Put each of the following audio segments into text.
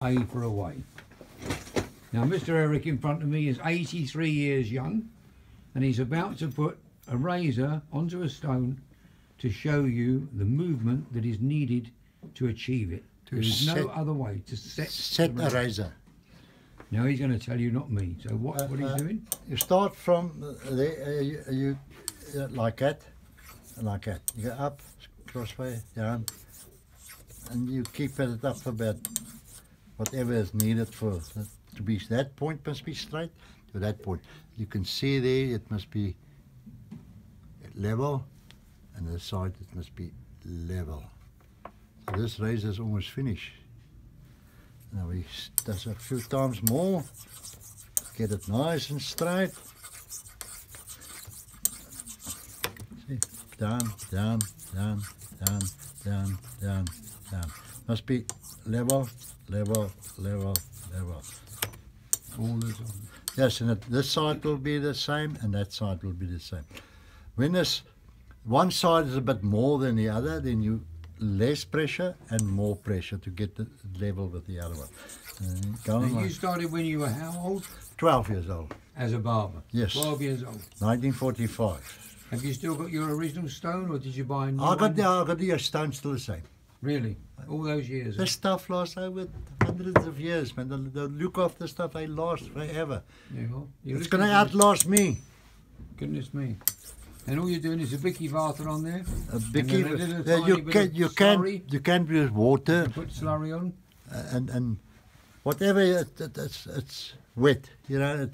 A for away. Now Mr. Eric in front of me is 83 years young, and he's about to put a razor onto a stone to show you the movement that is needed to achieve it. There's no other way to set a razor. Now he's going to tell you, not me. So what he's doing? You start from there, you like that, like that. You go up, crossway, down, and you keep it up about whatever is needed for to be. That point must be straight to that point. You can see there it must be level, and the side it must be level. So this razor is almost finished. Now we does a few times more, get it nice and straight. See, down, down, down, down, down, down, down. Must be level, level, level, level. All this on. Yes, and this side will be the same, and that side will be the same. When this one side is a bit more than the other, then you less pressure and more pressure to get the level with the other one. Now you started when you were how old? 12 years old. As a barber? Yes. 12 years old. 1945. Have you still got your original stone, or did you buy a new I got one? the stone still the same. Really? All those years? This stuff lasts over hundreds of years, man. The look of the stuff, they last forever. Yeah, well, it's going to outlast me. Goodness me. And all you're doing is a Bicky Vartha on there. A Bicky, you can use water. Put slurry on. And whatever it's wet, you know.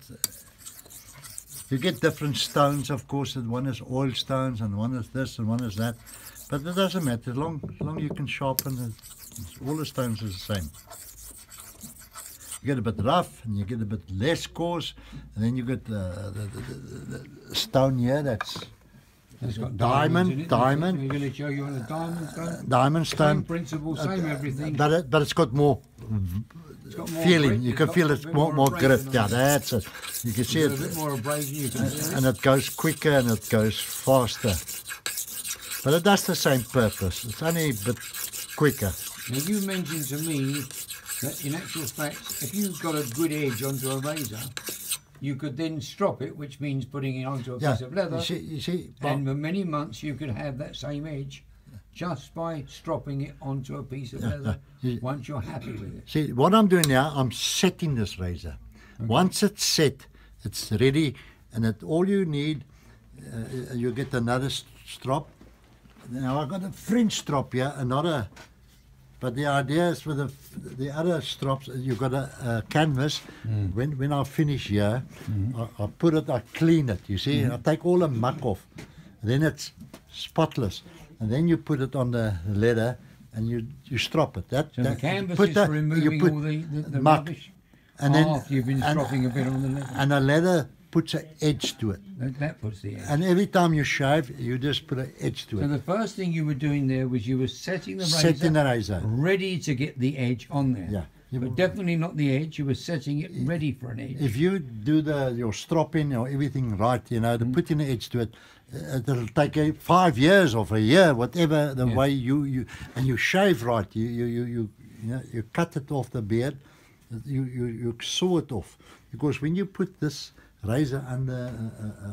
You get different stones, of course. One is oil stones, and one is this, and one is that. But it doesn't matter as long you can sharpen it. All the stones are the same. You get a bit rough, and you get a bit less coarse, and then you get the stone here that's. It's got diamond. We're going to show you on a diamond stone. Diamond stone. Same principle, same everything. But it's got more feeling. Grit. You can feel it's more grip. Yeah, that's it. You can see it. A bit more abrasion. You can see and it goes quicker and it goes faster. But it does the same purpose. It's only a bit quicker. Now you mentioned to me that in actual fact, if you've got a good edge onto a razor, you could then strop it, which means putting it onto a piece of leather. You see, and for many months you could have that same edge just by stropping it onto a piece of leather once you're happy with it. See, what I'm doing now, I'm setting this razor. Okay. Once it's set, it's ready, and all you need, you get another strop. Now I've got a French strop here, another. But the idea is with the other strops, you've got a canvas. When I finish here, I put it, I clean it, you see. I take all the muck off. Then it's spotless. And then you put it on the leather and you strop it. So the canvas is for removing all the muck. rubbish And then, after you've been stropping a bit on the leather. And the leather puts an edge to it. That puts the edge. And every time you shave, you just put an edge to it. So the first thing you were doing there was you were setting the razor, ready to get the edge on there. Yeah. But definitely not the edge. You were setting it ready for an edge. If you do your stropping or everything right, you know, to put in an edge to it, it'll take 5 years or a year, whatever the way you shave right. You cut it off the beard. You saw it off, because when you put this razor under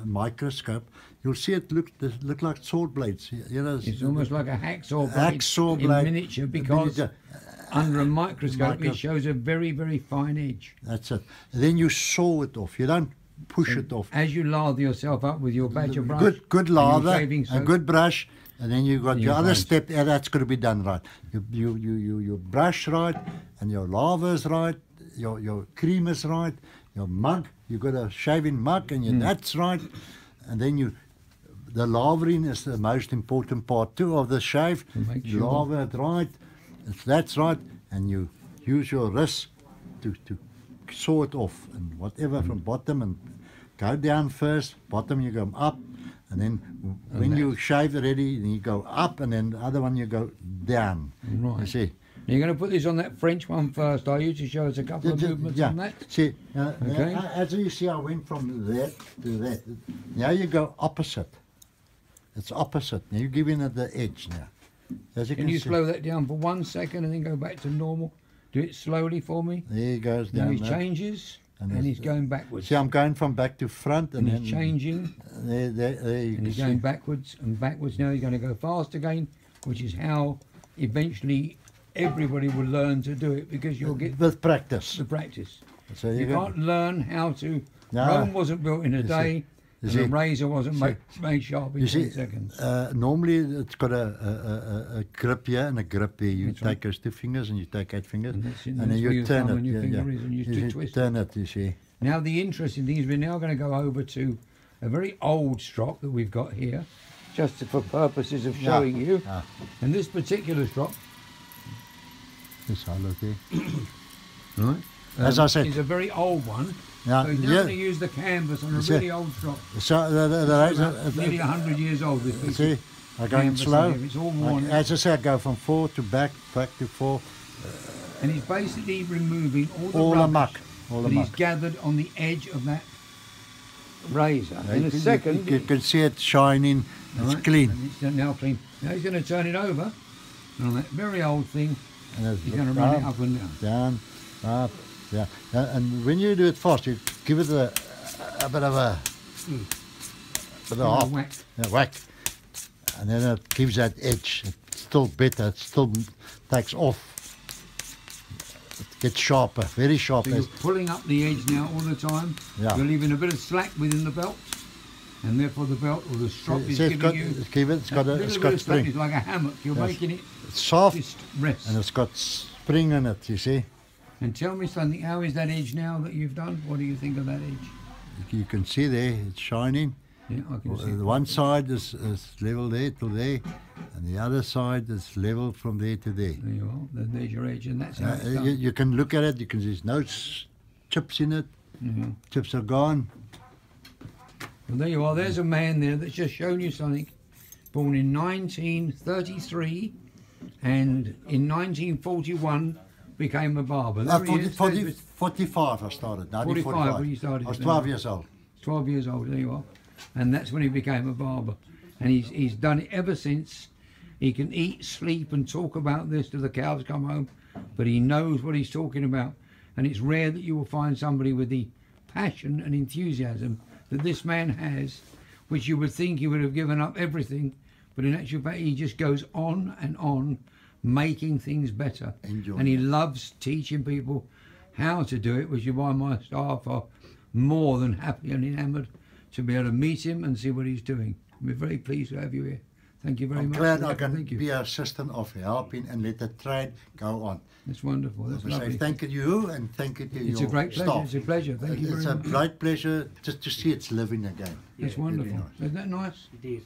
a microscope, you'll see it look like sword blades. You know, it's almost like a hacksaw blade in miniature, because under a microscope it shows a very, very fine edge. That's it. And then you saw it off. You don't push it off. As you lather yourself up with your badger brush, good lather, a good brush, and then you got your other step. That's got to be done right. You brush right, and your lather is right, your cream is right, your mug. You got a shaving mug, and that's right. And then the lavering is the most important part too of the shave. You lather it right. That's right, and you use your wrist to saw it off, and whatever from bottom, and go down first. Bottom you go up, and then when you shave ready, then you go up, and then the other one you go down. Right. You see. You're going to put this on that French one first, are you, to show us a couple of movements on that? See, as you see, I went from that to that. Now you go opposite. It's opposite. Now you're giving it the edge now. As you can you slow that down for 1 second and then go back to normal? Do it slowly for me. There he goes Now down he there. changes, and he's going backwards. See, I'm going from back to front, and And then he's changing, there you and can he's see. going backwards and backwards. Now he's going to go fast again, which is how eventually everybody will learn to do it, because you'll get With practice. the practice. So You go. can't learn how to. No. Rome wasn't built in a You see- day, you and see- a razor wasn't made sharp in You 10 see, seconds. normally it's got a grip here and a grip here. You That's take right. those 2 fingers and you take 8 fingers, And that's it, and that's then where you your turn thumb it. and your Yeah, finger yeah. is, and you You just see, twist it. turn it, you see. Now the interesting thing is we're now going to go over to a very old strock that we've got here, just for purposes of showing you. Yeah. And this particular strock, This hollow there. right, As I said. is a very old one. Yeah, So he's now yeah. going to use the canvas on a See. really old strock. So Nearly 100 years old, this piece see, of I'm going canvas slow. here. It's all worn. As I said, I go from 4 to back to 4. And he's basically removing All the rubbish muck. All the that he's muck. gathered on the edge of that razor. In a You second, can see it shining. It's right, clean. and it's now clean. Now he's going to turn it over, and on that very old thing, And it's he's going to run it up and down. down, up, yeah. And when you do it fast, you give it a bit of a hop, Whack. whack, and then it gives that edge. It's still better. It still takes off. It gets sharper, very sharp. So you're pulling up the edge now all the time. Yeah. You're leaving a bit of slack within the belt, and therefore the belt or the strop is See, giving you it's got that it's little got bit of slack. spring. It's like a hammock. You're Yes. making it It's soft just rest. and it's got spring in it. You see. And tell me something. How is that edge now that you've done? What do you think of that edge? You can see there, it's shining. Yeah, I can see. The one side is level there to there, and the other side is level from there to there. There you are. There's your edge, and that's how it's done. You can look at it. You can see there's no chips in it. Mhm. Chips are gone. Well, there you are. There's a man there that's just shown you something. Born in 1933, and in 1941 became a barber. There he is. 45 I started. 45 when you started. I was 12 years old. 12 years old, there you are. And that's when he became a barber. And he's done it ever since. He can eat, sleep and talk about this till the cows come home, but he knows what he's talking about. And it's rare that you will find somebody with the passion and enthusiasm that this man has, which you would think he would have given up everything, but in actual fact he just goes on and on making things better. Enjoy And he it. loves teaching people how to do it, which is why my staff are more than happy and enamoured to be able to meet him and see what he's doing. We're very pleased to have you here. Thank you very I'm much. glad I can Thank you. be an assistant of helping and let the trade go on. That's wonderful. That's I say lovely. thank you to you and thank you to It's your a great pleasure. staff. It's a pleasure. Thank you It's very a much. great pleasure just to see it's living again. It's Very wonderful. nice. Isn't that nice? It is.